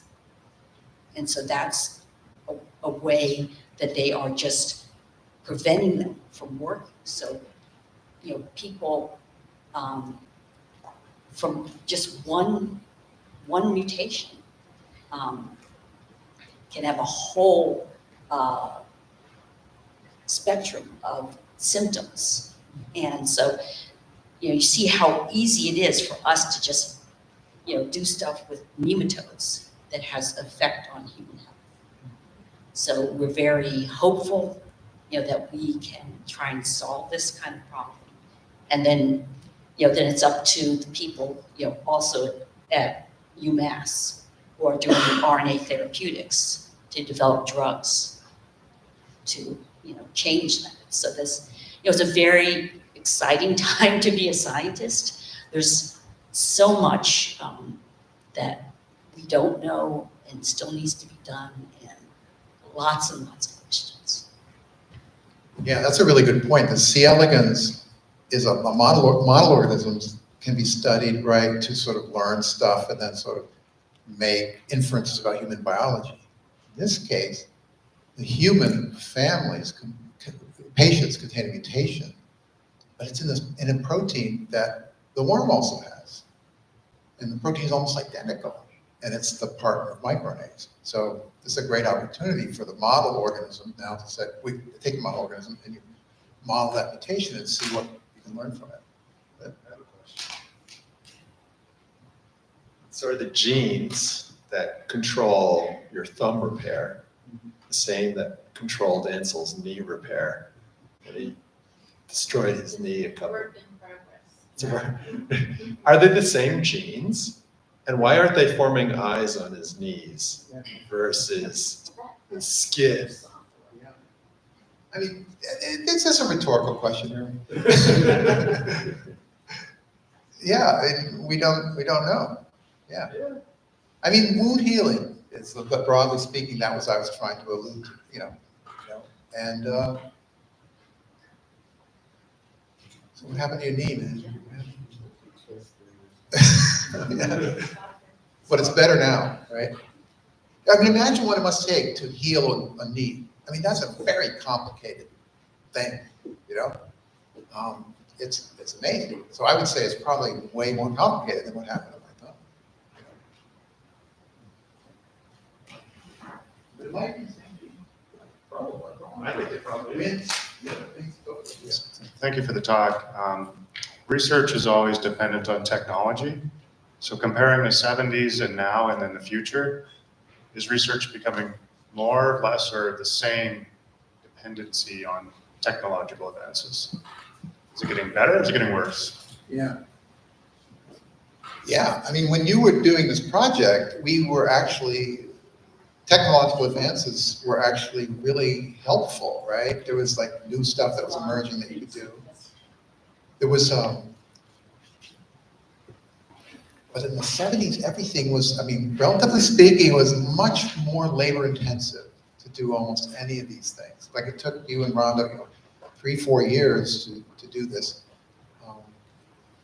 And so that's a way that they are just preventing them from working. So, people from just one mutation can have a whole spectrum of symptoms. And so, you see how easy it is for us to just, do stuff with nematodes that has effect on human health. So we're very hopeful, that we can try and solve this kind of problem. And then, then it's up to the people, also at UMass who are doing RNA therapeutics to develop drugs to, change that. So this, it's a very exciting time to be a scientist. There's so much that we don't know and still needs to be done, and lots and lots of questions. Yeah, that's a really good point. The C. elegans is a model organisms can be studied, right, to sort of learn stuff and then sort of make inferences about human biology. In this case, the human families, patients contain a mutation, but it's in a protein that the worm also has. And the protein is almost identical, and it's the partner of microRNAs. So this is a great opportunity for the model organism now to say, we take a model organism and you model that mutation and see what you can learn from it. I have a question. So are the genes that control your thumb repair the same that controlled Ansel's knee repair? And he destroyed his knee a couple. Work in progress. Are they the same genes? And why aren't they forming eyes on his knees versus his skin? I mean, it's just a rhetorical question. Yeah, we don't know. Yeah. I mean, wound healing is, but broadly speaking, that was I was trying to allude to, and so what happened to your knee, man? Yeah. But it's better now, right? I mean, imagine what it must take to heal a knee. I mean, that's a very complicated thing, It's amazing. So I would say it's probably way more complicated than what happened to my thumb. But it might be something. I think it probably is. Thank you for the talk. Research is always dependent on technology. So comparing the 70s and now and then the future, is research becoming more, less, or the same dependency on technological advances? Is it getting better or is it getting worse? Yeah. Yeah, I mean, when you were doing this project, technological advances were actually really helpful, right? There was like new stuff that was emerging that you could do. There was, but in the 70s, everything was, I mean, relatively speaking, it was much more labor intensive to do almost any of these things. Like it took you and Rhonda, 3-4 years to do this.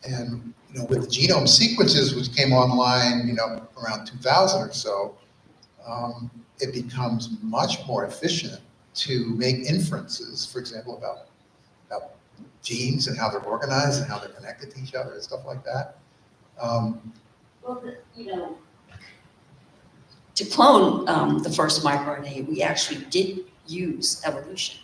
And with the genome sequences, which came online, around 2000 or so, it becomes much more efficient to make inferences, for example, about genes and how they're organized and how they're connected to each other and stuff like that. To clone the first microRNA, we actually did use evolution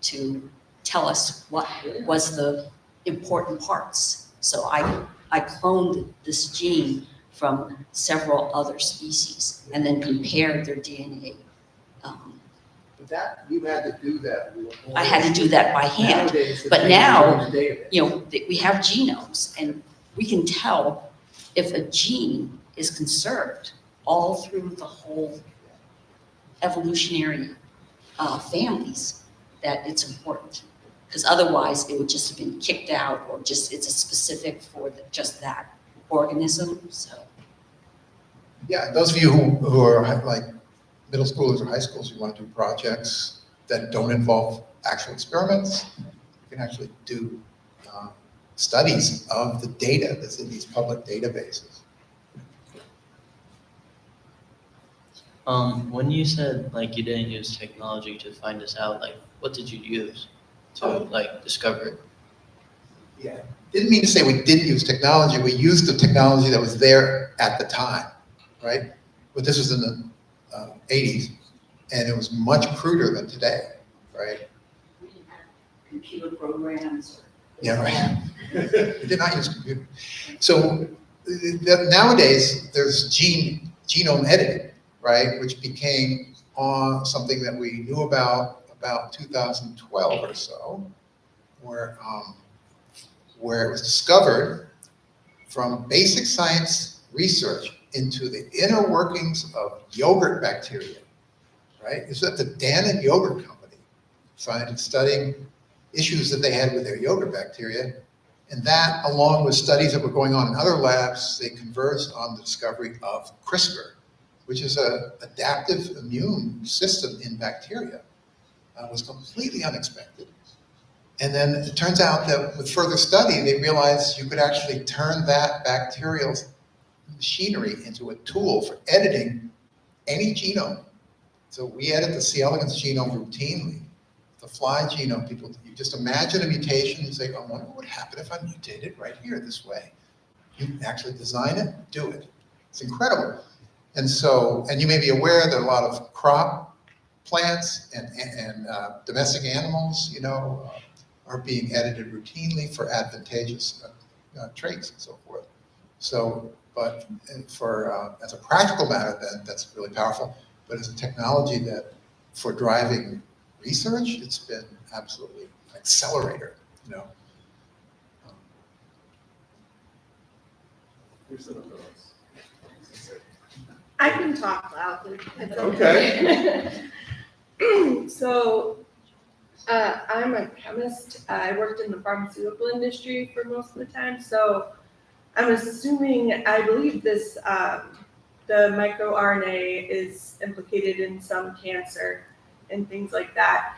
to tell us what was the important parts. So I cloned this gene from several other species and then compared their DNA. But that, you had to do that. I had to do that by hand. But now, we have genomes and we can tell if a gene is conserved all through the whole evolutionary families, that it's important. Because otherwise it would just have been kicked out, or just it's a specific for just that organism. So Yeah, those of you who are like middle schoolers or high schoolers who want to do projects that don't involve actual experiments, you can actually do studies of the data that's in these public databases. When you said you didn't use technology to find this out, what did you use to discover it? Yeah, didn't mean to say we didn't use technology. We used the technology that was there at the time, right? But this was in the 80s, and it was much cruder than today, right? we didn't have computer programs. Yeah, right. We did not use computer. So nowadays there's genome editing, right, which became something that we knew about 2012 or so, where it was discovered from basic science research into the inner workings of yogurt bacteria, right? This was at the Dannon Yogurt Company, scientists studying issues that they had with their yogurt bacteria. And that, along with studies that were going on in other labs, they converged on the discovery of CRISPR, which is an adaptive immune system in bacteria. Was completely unexpected. And then it turns out that with further study, they realized you could actually turn that bacterial machinery into a tool for editing any genome. So we edit the C. elegans genome routinely. The fly genome, you just imagine a mutation and say, I wonder what would happen if I mutated right here this way. You actually design it, do it. It's incredible. And so, and you may be aware that a lot of crop plants and domestic animals, are being edited routinely for advantageous traits and so forth. So, but as a practical matter, that's really powerful. But as a technology that for driving research, it's been absolutely an accelerator, I can talk loudly. Okay. So I'm a chemist. I worked in the pharmaceutical industry for most of the time, so I'm assuming, I believe this, the microRNA is implicated in some cancer and things like that.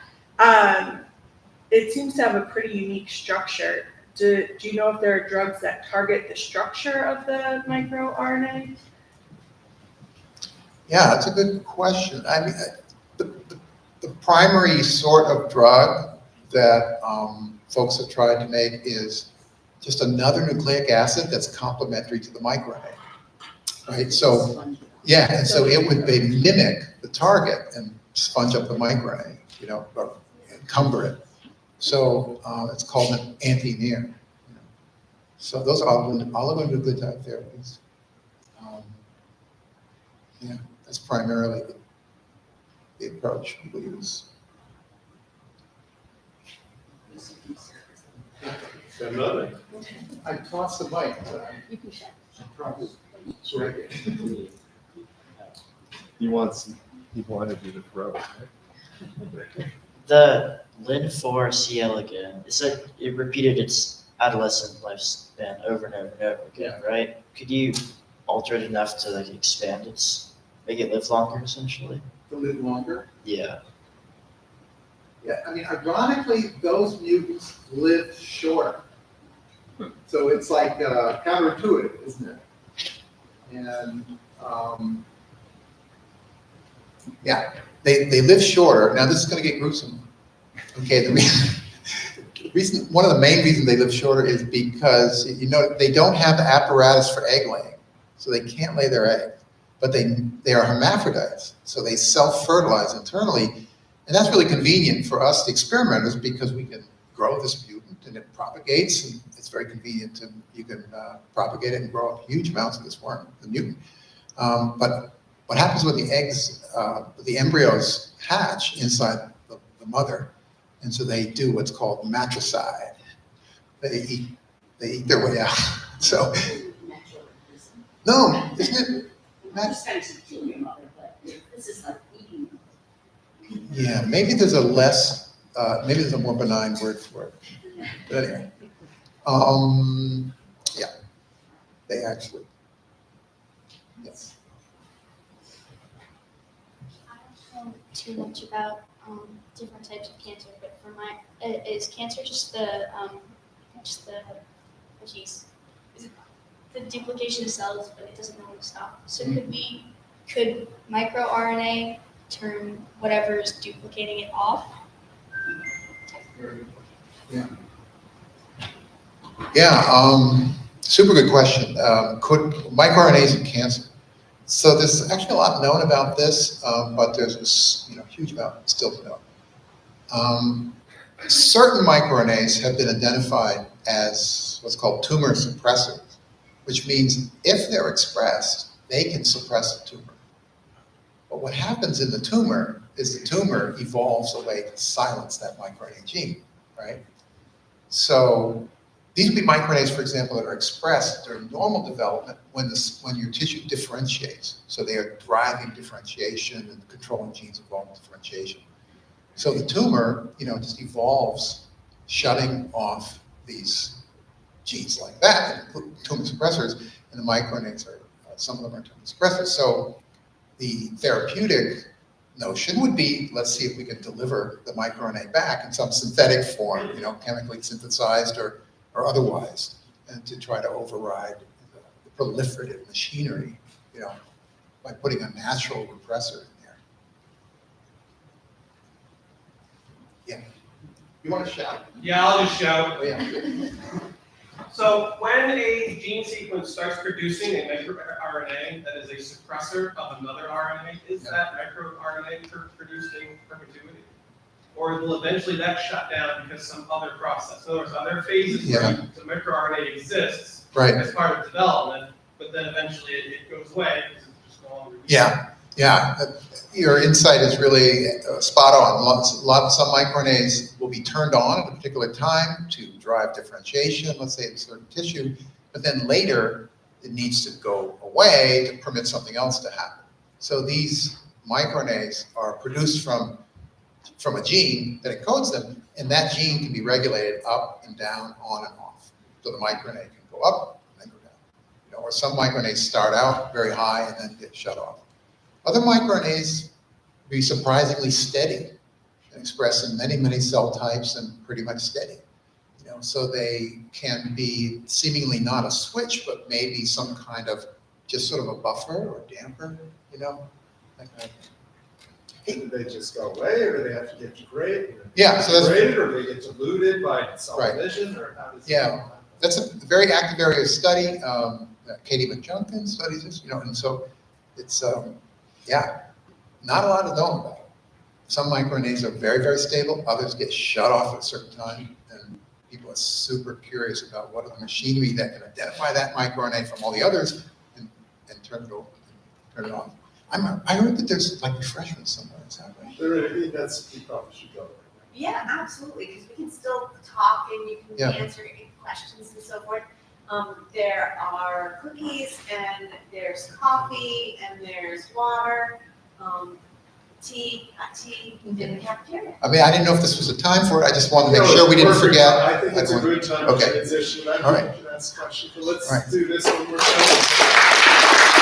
It seems to have a pretty unique structure. Do you know if there are drugs that target the structure of the microRNA? Yeah, that's a good question. I mean, the primary sort of drug that folks have tried to make is just another nucleic acid that's complementary to the microRNA, right? So, yeah, and so it would mimic the target and sponge up the microRNA, you know, or encumber it. So it's called an anti-near. You know. So those are all oligonucleotide therapies. Yeah, that's primarily the approach we use. Another. I tossed the mic. He wanted you to throw it. Right? The Lin4C elegant, it said it repeated its adolescent lifespan over and over and over again, right? Could you alter it enough to like expand its, make it live longer essentially? To live longer? Yeah. Yeah, I mean, ironically, those mutants live shorter. So it's like counterintuitive, isn't it? And yeah, they live shorter. Now this is going to get gruesome. Okay, the reason, one of the main reasons they live shorter is because, you know, they don't have the apparatus for egg laying, so they can't lay their egg. But they are hermaphrodites, so they self-fertilize internally, and that's really convenient for us, the experimenters, because we can grow this mutant and it propagates, and it's very convenient to, you can propagate it and grow up huge amounts of this worm, the mutant. But what happens when the eggs, the embryos hatch inside the mother, and so they do what's called matricide. They eat their way out. So, no, isn't it? Yeah, maybe there's a less, maybe there's a more benign word for it. But anyway, yeah, they actually, yes. I don't know too much about different types of cancer, but for my, is cancer just the geez, is it the duplication of cells, but it doesn't know when to stop. So could microRNA turn whatever is duplicating it off? Yeah. Yeah, super good question. Could microRNAs in cancer? So there's actually a lot known about this, but there's a huge amount still to know. Certain microRNAs have been identified as what's called tumor suppressors, which means if they're expressed, they can suppress the tumor. But what happens in the tumor is the tumor evolves a way to silence that microRNA gene, right? So these would be microRNAs, for example, that are expressed during normal development when your tissue differentiates. So they are driving differentiation and controlling genes involved in differentiation. So the tumor, just evolves shutting off these genes like that, tumor suppressors, and the microRNAs are, some of them are tumor suppressors. So the therapeutic notion would be, let's see if we can deliver the microRNA back in some synthetic form, chemically synthesized or otherwise, and to try to override the proliferative machinery, by putting a natural repressor in there. Yeah. You want to shout? Yeah, I'll just shout. Oh, yeah. So when a gene sequence starts producing a microRNA that is a suppressor of another RNA, is that microRNA produced in perpetuity? Or will eventually that shut down because some other process? In other words, other phases where the microRNA exists as part of development, but then eventually it goes away because it's just no longer used. Yeah. Your insight is really spot on. Some microRNAs will be turned on at a particular time to drive differentiation, let's say in certain tissue, but then later it needs to go away to permit something else to happen. So these microRNAs are produced from from a gene that encodes them, and that gene can be regulated up and down, on and off. So the microRNA can go up and then go down. You know, or some microRNAs start out very high and then get shut off. Other microRNAs be surprisingly steady and express in many, many cell types and pretty much steady. You know, so they can be seemingly not a switch, but maybe some kind of just sort of a buffer or damper, you know, that kind of thing. Do they just go away, or do they have to get degraded? Yeah, so that's- Degraded, or they get diluted by cell division, or how does? Yeah. That's a very active area of study. Katie McJunkin studies this, you know, and so it's, yeah, not a lot to know about it. Some microRNAs are very, very stable. Others get shut off at a certain time, and people are super curious about what are the machinery that can identify that microRNA from all the others and turn it over, turn it on. I heard that there's like refreshments somewhere. Is that right? You probably should go. Yeah, absolutely, because we can still talk and you can Yeah. answer any questions and so forth. There are cookies and there's coffee and there's water, tea in the cafeteria. I mean, I didn't know if this was a time for it. I just wanted to make sure we didn't Perfect. forget. I think it's a good time to Okay. transition. All right. That's question. So let's All right. do this one more time.